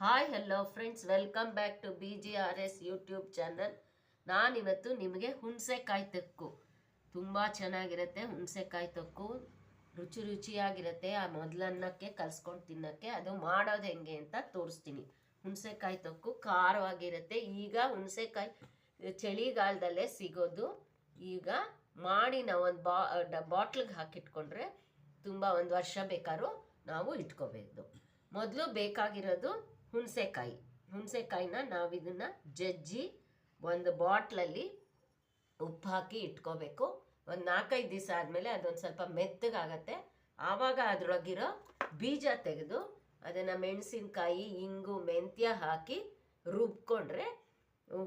Hi hello friends, welcome back to BGRS YouTube channel. ನಾನಿವತ್ತು ನಿಮಗೆ ಹುಣಸೆಕಾಯಿ ತೊಕ್ಕು ತುಂಬ ಚೆನ್ನಾಗಿರುತ್ತೆ. ಹುಣಸೆಕಾಯಿ ತೊಕ್ಕು ರುಚಿಯಾಗಿರುತ್ತೆ. ಆ ಮೊದಲನ್ನಕ್ಕೆ ಕಲಿಸ್ಕೊಂಡು ತಿನ್ನೋಕ್ಕೆ ಅದು ಮಾಡೋದು ಹೆಂಗೆ ಅಂತ ತೋರಿಸ್ತೀನಿ. ಹುಣಸೆಕಾಯಿ ತೊಕ್ಕು ಖಾರವಾಗಿರುತ್ತೆ. ಈಗ ಹುಣಸೆಕಾಯಿ ಚಳಿಗಾಲದಲ್ಲೇ ಸಿಗೋದು. ಈಗ ಮಾಡಿ ನಾವು ಒಂದು ಬಾಟ್ಲಿಗೆ ಹಾಕಿಟ್ಕೊಂಡ್ರೆ ತುಂಬ ಒಂದು ವರ್ಷ ಬೇಕಾದ್ರೂ ನಾವು ಇಟ್ಕೋಬೇಕು. ಮೊದಲು ಬೇಕಾಗಿರೋದು ಹುಣಸೆಕಾಯಿನ ನಾವು ಇದನ್ನು ಜಜ್ಜಿ ಒಂದು ಬಾಟ್ಲಲ್ಲಿ ಉಪ್ಪು ಹಾಕಿ ಇಟ್ಕೋಬೇಕು. ಒಂದು 4-5 ದಿವಸ ಆದಮೇಲೆ ಅದೊಂದು ಸ್ವಲ್ಪ ಮೆತ್ತಗಾಗತ್ತೆ. ಆವಾಗ ಅದರೊಳಗಿರೋ ಬೀಜ ತೆಗೆದು ಅದನ್ನು ಮೆಣಸಿನ್ಕಾಯಿ, ಇಂಗು, ಮೆಂತ್ಯ ಹಾಕಿ ರುಬ್ಕೊಂಡ್ರೆ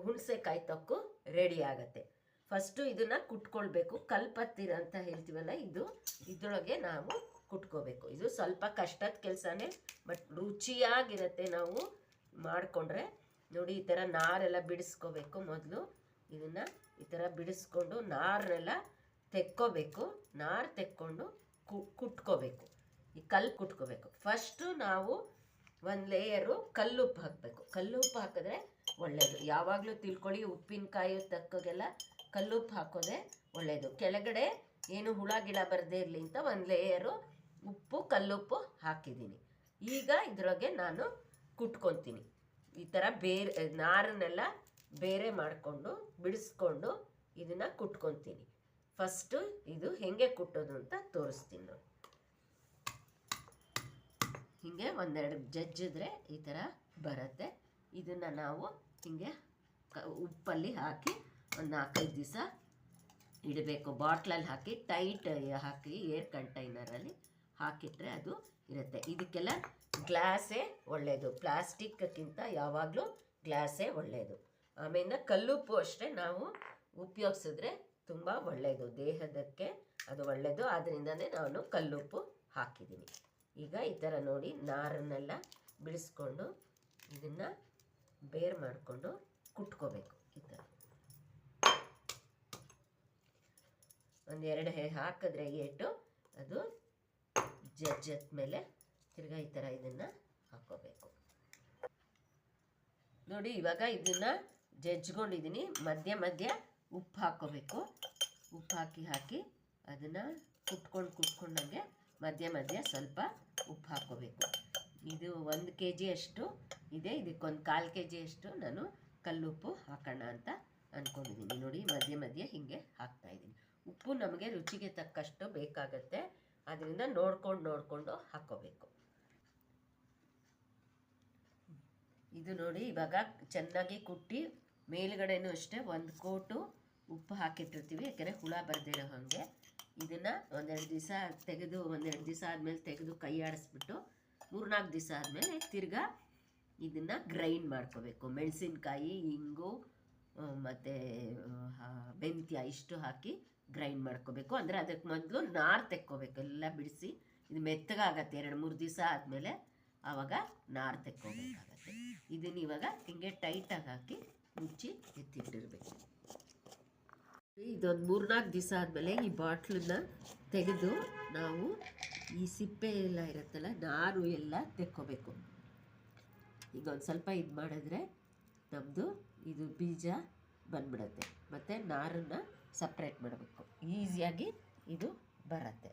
ಹುಣಸೆಕಾಯಿ ತೊಕ್ಕು ರೆಡಿ ಆಗುತ್ತೆ. ಫಸ್ಟು ಇದನ್ನು ಕುಟ್ಕೊಳ್ಬೇಕು. ಕಲ್ಪತ್ತಿರ ಅಂತ ಹೇಳ್ತೀವಲ್ಲ, ಇದರೊಳಗೆ ನಾವು ಕುಟ್ಕೋಬೇಕು. ಇದು ಸ್ವಲ್ಪ ಕಷ್ಟದ ಕೆಲಸನೇ, ಬಟ್ ರುಚಿಯಾಗಿರುತ್ತೆ. ನಾವು ಮಾಡಿಕೊಂಡ್ರೆ ನೋಡಿ, ಈ ಥರ ನಾರೆಲ್ಲ ಬಿಡಿಸ್ಕೋಬೇಕು. ಮೊದಲು ಇದನ್ನು ಈ ಥರ ಬಿಡಿಸ್ಕೊಂಡು ನಾರನ್ನೆಲ್ಲ ತೆಕ್ಕೋಬೇಕು. ನಾರು ತೆಕ್ಕೊಂಡು ಕುಟ್ಕೋಬೇಕು. ಈ ಕಲ್ಲು ಕುಟ್ಕೋಬೇಕು. ಫಸ್ಟು ನಾವು ಒಂದು ಲೇಯರು ಕಲ್ಲುಪ್ಪು ಹಾಕಬೇಕು. ಕಲ್ಲುಪ್ಪು ಹಾಕಿದ್ರೆ ಒಳ್ಳೆಯದು. ಯಾವಾಗಲೂ ತಿಳ್ಕೊಳ್ಳಿ, ಉಪ್ಪಿನಕಾಯಿ ತಕ್ಕಗೆಲ್ಲ ಕಲ್ಲುಪ್ಪು ಹಾಕೋದೆ ಒಳ್ಳೆಯದು. ಕೆಳಗಡೆ ಏನು ಹುಳ ಗಿಳ ಬರದೇ ಇರಲಿ ಅಂತ ಒಂದು ಲೇಯರು ಉಪ್ಪು, ಕಲ್ಲುಪ್ಪು ಹಾಕಿದ್ದೀನಿ. ಈಗ ಇದರೊಳಗೆ ನಾನು ಕುಟ್ಕೊತೀನಿ. ಈ ಥರ ಬೇರೆ ನಾರನ್ನೆಲ್ಲ ಬೇರೆ ಮಾಡಿಕೊಂಡು ಬಿಡಿಸ್ಕೊಂಡು ಇದನ್ನು ಕುಟ್ಕೊತೀನಿ. ಫಸ್ಟು ಇದು ಹೇಗೆ ಕುಟ್ಟೋದು ಅಂತ ತೋರಿಸ್ತೀನಿ ನೋಡಿ. ಹೀಗೆ ಒಂದೆರಡು ಜಜ್ಜಿದ್ರೆ ಈ ಥರ ಬರುತ್ತೆ. ಇದನ್ನು ನಾವು ಹೀಗೆ ಉಪ್ಪಲ್ಲಿ ಹಾಕಿ ಒಂದು 4-5 ದಿವಸ ಇಡಬೇಕು. ಬಾಟ್ಲಲ್ಲಿ ಹಾಕಿ ಟೈಟ್ ಹಾಕಿ ಏರ್ ಕಂಟೈನರಲ್ಲಿ ಹಾಕಿಟ್ರೆ ಅದು ಇರುತ್ತೆ. ಇದಕ್ಕೆಲ್ಲ ಗ್ಲಾಸೇ ಒಳ್ಳೆಯದು. ಪ್ಲಾಸ್ಟಿಕ್ಕಿಂತ ಯಾವಾಗಲೂ ಗ್ಲಾಸೇ ಒಳ್ಳೆಯದು. ಆಮೇಲೆ ಕಲ್ಲುಪ್ಪು ಅಷ್ಟೇ ನಾವು ಉಪಯೋಗಿಸಿದ್ರೆ ತುಂಬ ಒಳ್ಳೆಯದು. ದೇಹದಕ್ಕೆ ಅದು ಒಳ್ಳೆಯದು. ಆದ್ದರಿಂದನೇ ನಾನು ಕಲ್ಲುಪ್ಪು ಹಾಕಿದ್ದೀನಿ. ಈಗ ಈ ಥರ ನೋಡಿ, ನಾರನ್ನೆಲ್ಲ ಬಿಡಿಸ್ಕೊಂಡು ಇದನ್ನು ಬೇರೆ ಮಾಡಿಕೊಂಡು ಕುಟ್ಕೋಬೇಕು. ಈ ಥರ ಒಂದೆರಡು ಹಾಕಿದ್ರೆ ಏಟು ಅದು ಜಜ್ಜದ ಮೇಲೆ ತಿರ್ಗಾ ಈ ಥರ ಇದನ್ನು ಹಾಕ್ಕೋಬೇಕು ನೋಡಿ. ಇವಾಗ ಇದನ್ನು ಜಜ್ಕೊಂಡಿದ್ದೀನಿ. ಮಧ್ಯ ಮಧ್ಯ ಉಪ್ಪು ಹಾಕ್ಕೋಬೇಕು. ಉಪ್ಪು ಹಾಕಿ ಅದನ್ನು ಕುಟ್ಕೊಂಡಂಗೆ ಮಧ್ಯ ಮಧ್ಯ ಸ್ವಲ್ಪ ಉಪ್ಪು ಹಾಕ್ಕೋಬೇಕು. ಇದು 1 kg ಅಷ್ಟು ಇದೆ. ಇದಕ್ಕೊಂದು 1/4 kg ಅಷ್ಟು ನಾನು ಕಲ್ಲುಪ್ಪು ಹಾಕೋಣ ಅಂತ ಅಂದ್ಕೊಂಡಿದ್ದೀನಿ. ನೋಡಿ, ಮಧ್ಯ ಮಧ್ಯ ಹೀಗೆ ಹಾಕ್ತಾಯಿದ್ದೀನಿ. ಉಪ್ಪು ನಮಗೆ ರುಚಿಗೆ ತಕ್ಕಷ್ಟು ಬೇಕಾಗತ್ತೆ. ಅದರಿಂದ ನೋಡಿಕೊಂಡು ಹಾಕ್ಕೋಬೇಕು. ಇದು ನೋಡಿ, ಇವಾಗ ಚೆನ್ನಾಗಿ ಕುಟ್ಟಿ ಮೇಲುಗಡೆನೂ ಅಷ್ಟೇ ಒಂದು ಕೋಟು ಉಪ್ಪು ಹಾಕಿಟ್ಟಿರ್ತೀವಿ, ಯಾಕೆಂದರೆ ಹುಳ ಬರ್ದಿರೋ ಹಾಗೆ. ಇದನ್ನು ಒಂದೆರಡು ದಿವಸ ತೆಗೆದು, ಒಂದೆರಡು ದಿವಸ ಆದಮೇಲೆ ತೆಗೆದು ಕೈ ಆಡಿಸ್ಬಿಟ್ಟು 3-4 ದಿವಸ ಆದಮೇಲೆ ತಿರ್ಗಾ ಇದನ್ನು ಗ್ರೈಂಡ್ ಮಾಡ್ಕೋಬೇಕು. ಮೆಣಸಿನ್ಕಾಯಿ, ಇಂಗು ಮತ್ತು ಮೆಂತ್ಯ ಇಷ್ಟು ಹಾಕಿ ಗ್ರೈಂಡ್ ಮಾಡ್ಕೋಬೇಕು. ಅಂದರೆ ಅದಕ್ಕೆ ಮೊದಲು ನಾರು ತೆಕ್ಕೋಬೇಕು. ಎಲ್ಲ ಬಿಡಿಸಿ ಇದು ಮೆತ್ತಗಾಗತ್ತೆ. 2-3 ದಿವಸ ಆದಮೇಲೆ ಆವಾಗ ನಾರು ತೆಕ್ಕೋಬೇಕಾಗತ್ತೆ. ಇದನ್ನು ಇವಾಗ ಹಿಂಗೆ ಟೈಟಾಗಿ ಹಾಕಿ ಮುಚ್ಚಿ ಎತ್ತಿಟ್ಟಿರಬೇಕು. ಇದೊಂದು 3-4 ದಿವಸ ಆದಮೇಲೆ ಈ ಬಾಟ್ಲನ್ನ ತೆಗೆದು ನಾವು ಈ ಸಿಪ್ಪೆ ಎಲ್ಲ ಇರುತ್ತಲ್ಲ, ನಾರು ಎಲ್ಲ ತೆಕ್ಕೋಬೇಕು. ಈಗ ಒಂದು ಸ್ವಲ್ಪ ಇದು ಮಾಡಿದ್ರೆ ನಮ್ಮದು ಇದು ಬೀಜ ಬಂದ್ಬಿಡುತ್ತೆ. ಮತ್ತು ನಾರನ್ನು ಸಪ್ರೇಟ್ ಮಾಡಬೇಕು. ಈಸಿಯಾಗಿ ಇದು ಬರುತ್ತೆ.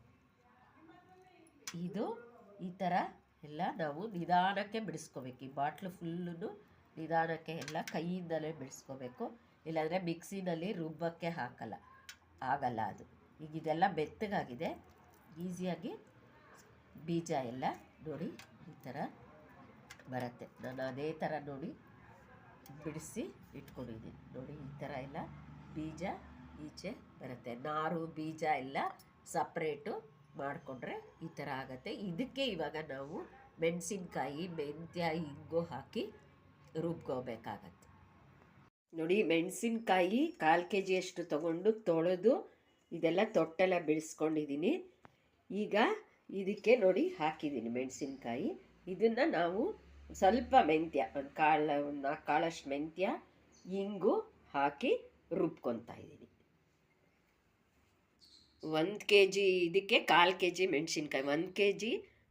ಇದು ಈ ಥರ ಎಲ್ಲ ನಾವು ನಿಧಾನಕ್ಕೆ ಬಿಡಿಸ್ಕೋಬೇಕು. ಈ ಬಾಟ್ಲು ಫುಲ್ಲು ನಿಧಾನಕ್ಕೆ ಎಲ್ಲ ಕೈಯಿಂದಲೇ ಬಿಡಿಸ್ಕೋಬೇಕು. ಇಲ್ಲಾಂದರೆ ಮಿಕ್ಸಿನಲ್ಲಿ ರುಬ್ಬಕ್ಕೆ ಆಗಲ್ಲ ಅದು. ಈಗ ಇದೆಲ್ಲ ಮೆತ್ತಗಾಗಿದೆ. ಈಸಿಯಾಗಿ ಬೀಜ ಎಲ್ಲ ನೋಡಿ ಈ ಥರ ಬರುತ್ತೆ. ನಾನು ಅದೇ ಥರ ನೋಡಿ ಬಿಡಿಸಿ ಇಟ್ಕೊಂಡಿದ್ದೀನಿ. ನೋಡಿ, ಈ ಥರ ಎಲ್ಲ ಬೀಜ ಈಚೆ ಬರುತ್ತೆ. ನಾರು ಬೀಜ ಎಲ್ಲ ಸಪ್ರೇಟು ಮಾಡಿಕೊಂಡ್ರೆ ಈ ಥರ ಆಗುತ್ತೆ. ಇದಕ್ಕೆ ಇವಾಗ ನಾವು ಮೆಣಸಿನ್ಕಾಯಿ, ಮೆಂತ್ಯ, ಇಂಗು ಹಾಕಿ ರುಬ್ಕೋಬೇಕಾಗತ್ತೆ. ನೋಡಿ, ಮೆಣಸಿನ್ಕಾಯಿ 1/4 kg ಅಷ್ಟು ತೊಗೊಂಡು ತೊಳೆದು ಇದೆಲ್ಲ ತೊಟ್ಟೆಲ್ಲ ಬಿಡಿಸ್ಕೊಂಡಿದ್ದೀನಿ. ಈಗ ಇದಕ್ಕೆ ನೋಡಿ ಹಾಕಿದ್ದೀನಿ ಮೆಣಸಿನ್ಕಾಯಿ. ಇದನ್ನು ನಾವು ಸ್ವಲ್ಪ ಮೆಂತ್ಯ, ಒಂದು 4 ಕಾಳಷ್ಟು ಮೆಂತ್ಯ, ಇಂಗು ಹಾಕಿ ರುಬ್ಕೊತಾ ಇದ್ದೀನಿ. 1 kg ಇದಕ್ಕೆ 1/4 kg ಮೆಣಸಿನ್ಕಾಯಿ. 1 kg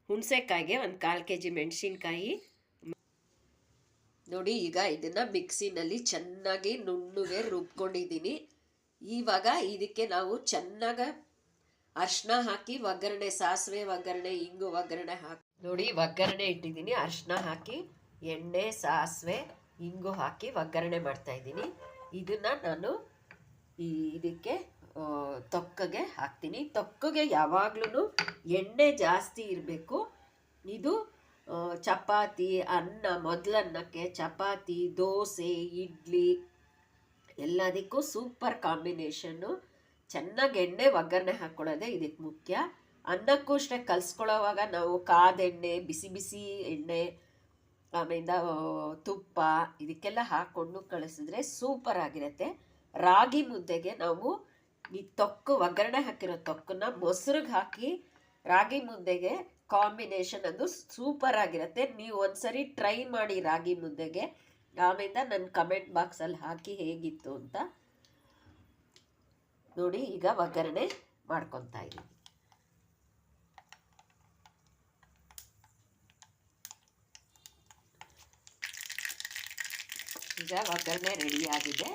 ಹುಣಸೆಕಾಯಿಗೆ 1/4 kg ಮೆಣಸಿನ್ಕಾಯಿ ನೋಡಿ ಈಗ ಇದನ್ನ ಮಿಕ್ಸಿನಲ್ಲಿ ಚೆನ್ನಾಗಿ ನುಣ್ಣಗೆ ರುಬ್ಕೊಂಡಿದ್ದೀನಿ. ಇವಾಗ ಇದಕ್ಕೆ ನಾವು ಚೆನ್ನಾಗಿ ಅರ್ಶಿನ ಹಾಕಿ ಒಗ್ಗರಣೆ, ಸಾಸಿವೆ ಒಗ್ಗರಣೆ, ಇಂಗು ಒಗ್ಗರಣೆ ಹಾಕಿ ನೋಡಿ ಒಗ್ಗರಣೆ ಇಟ್ಟಿದ್ದೀನಿ. ಅರ್ಶಿನ ಹಾಕಿ ಎಣ್ಣೆ, ಸಾಸಿವೆ, ಇಂಗು ಹಾಕಿ ಒಗ್ಗರಣೆ ಮಾಡ್ತಾ ಇದ್ದೀನಿ. ಇದನ್ನ ನಾನು ಇದಕ್ಕೆ ತೊಕ್ಕಗೆ ಹಾಕ್ತೀನಿ. ತೊಕ್ಕಗೆ ಯಾವಾಗ್ಲೂ ಎಣ್ಣೆ ಜಾಸ್ತಿ ಇರಬೇಕು. ಇದು ಚಪಾತಿ, ಅನ್ನ, ಮೊದಲನ್ನಕ್ಕೆ ಚಪಾತಿ, ದೋಸೆ, ಇಡ್ಲಿ ಎಲ್ಲದಕ್ಕೂ ಸೂಪರ್ ಕಾಂಬಿನೇಷನ್ನು. ಚೆನ್ನಾಗಿ ಎಣ್ಣೆ ಒಗ್ಗರಣೆ ಹಾಕ್ಕೊಳ್ಳೋದೆ ಇದಕ್ಕೆ ಮುಖ್ಯ. ಅನ್ನಕ್ಕೂ ಅಷ್ಟೇ ಕಲಿಸ್ಕೊಳ್ಳೋವಾಗ ನಾವು ಕಾದೆಣ್ಣೆ, ಬಿಸಿ ಬಿಸಿ ಎಣ್ಣೆ, ಆಮೇಲೆ ತುಪ್ಪ ಇದಕ್ಕೆಲ್ಲ ಹಾಕ್ಕೊಂಡು ಕಳಿಸಿದ್ರೆ ಸೂಪರ್ ಆಗಿರುತ್ತೆ. ರಾಗಿ ಮುದ್ದೆಗೆ ನಾವು ಈ ತೊಕ್ಕು, ಒಗ್ಗರಣೆ ಹಾಕಿರೋ ತೊಕ್ಕನ್ನ ಮೊಸರಿಗೆ ಹಾಕಿ ರಾಗಿ ಮುದ್ದೆಗೆ ಕಾಂಬಿನೇಷನ್ ಅದು ಸೂಪರ್ ಆಗಿರುತ್ತೆ. ನೀವು ಒಂದ್ಸರಿ ಟ್ರೈ ಮಾಡಿ ರಾಗಿ ಮುದ್ದೆಗೆ. ಆಮೇಲೆ ನನ್ನ ಕಮೆಂಟ್ ಬಾಕ್ಸಲ್ಲಿ ಹಾಕಿ ಹೇಗಿತ್ತು ಅಂತ ನೋಡಿ. ಈಗ ಒಗ್ಗರಣೆ ಮಾಡ್ಕೊತಾ ಇದ್ದೀನಿ. ಈಗ ಒಗ್ಗರಣೆ ರೆಡಿಯಾಗಿದೆ.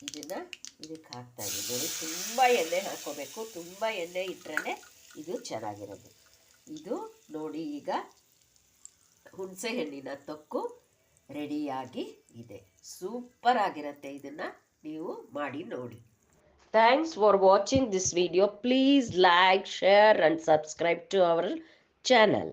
ಇದನ್ನು ಇದಕ್ಕೆ ಹಾಕ್ತಾ ಇದ್ದೀನಿ. ನೋಡಿ, ತುಂಬ ಎಣ್ಣೆ ಹಾಕ್ಕೋಬೇಕು. ತುಂಬ ಎಣ್ಣೆ ಇಟ್ಟರೆ ಇದು ಚೆನ್ನಾಗಿರೋದು. ಇದು ನೋಡಿ ಈಗ ಹುಣಸೆ ಹಣ್ಣಿನ ತೊಕ್ಕು ರೆಡಿಯಾಗಿ ಇದೆ. ಸೂಪರ್ ಆಗಿರುತ್ತೆ. ಇದನ್ನು ನೀವು ಮಾಡಿ ನೋಡಿ. Thanks for watching this video. Please like, share and subscribe to our channel.